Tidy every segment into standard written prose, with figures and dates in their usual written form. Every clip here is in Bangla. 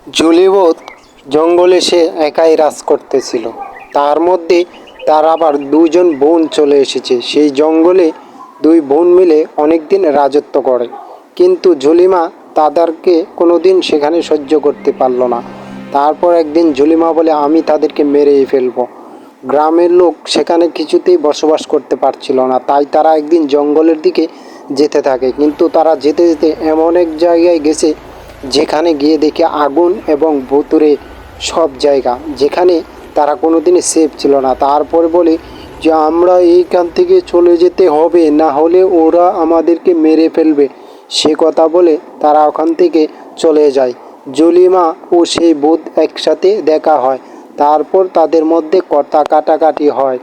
জুলিবোধ জঙ্গলে সে একাই রাজ করতেছিল। তার মধ্যে তার আবার দুজন বোন চলে এসেছে। সেই জঙ্গলে দুই বোন মিলে অনেক দিন রাজত্ব করে, কিন্তু জুলিমা তাদেরকে কোনোদিন সেখানে সহ্য করতে পারল না। তারপর একদিন জুলিমা বলে, আমি তাদেরকে মেরেই ফেলবো। গ্রামের লোক সেখানে কিছুতেই বসবাস করতে পারছিল না, তাই তারা একদিন জঙ্গলের দিকে যেতে থাকে। কিন্তু তারা যেতে যেতে এমন এক জায়গায় গেছে যেখানে গিয়ে দেখে আগুন এবং ভুতুড়ে সব জায়গা, যেখানে তারা কোনোদিনই সেফ ছিল না। তারপরে বলে যে আমরা এইখান থেকে চলে যেতে হবে, না হলে ওরা আমাদেরকে মেরে ফেলবে। সে কথা বলে তারা ওখান থেকে চলে যায়। জুলিমা ও সেই ভূত একসাথে দেখা হয়। তারপর তাদের মধ্যে কথা কাটাকাটি হয়।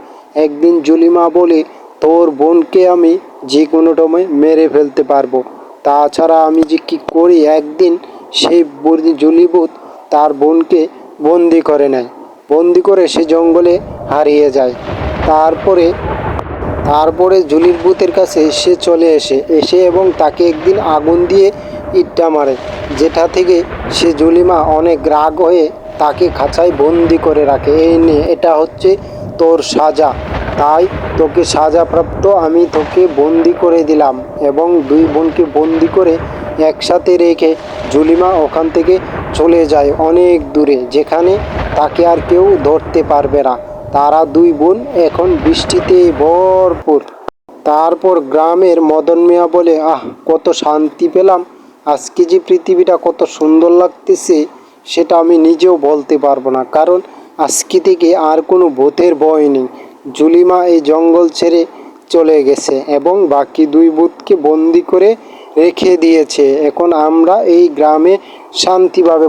একদিন জুলিমা বলে, তোর বোনকে আমি যে কোনো সময় মেরে ফেলতে পারবো, তাছাড়া আমি যে কী করি। একদিন সেই জুলিভূত তার বোনকে বন্দি করে নেয়। বন্দি করে সে জঙ্গলে হারিয়ে যায়। তারপরে তারপরে জুলির ভূতের কাছে সে চলে এসে এবং তাকে একদিন আগুন দিয়ে ইট্টা মারে, যেটা থেকে সে জুলিমা অনেক রাগ হয়ে তাকে খাঁচায় বন্দি করে রাখে। এই নিয়ে এটা হচ্ছে তোর সাজা, তাই তোকে সাজাপ্রাপ্ত আমি তোকে বন্দি করে দিলাম। এবং দুই বোনকে বন্দি করে একসাথে রেখে জুলিমা ওখান থেকে চলে যায় অনেক দূরে, যেখানে তাকে আর কেউ ধরতে পারবে না। তারা দুই বোন এখন বৃষ্টিতে ভরপুর। তারপর গ্রামের মদন মিয়া বলে, আহ কত শান্তি পেলাম, আজকে যে পৃথিবীটা কত সুন্দর লাগতেছে সেটা আমি নিজেও বলতে পারবো না, কারণ আজকে থেকে আর কোনো ভূতের ভয় নেই। জুলিমা এই জঙ্গল ছেড়ে চলে গেছে এবং বাকি দুই ভূতকে বন্দি করে রেখে দিয়েছে। এখন আমরা এই গ্রামে শান্তিভাবে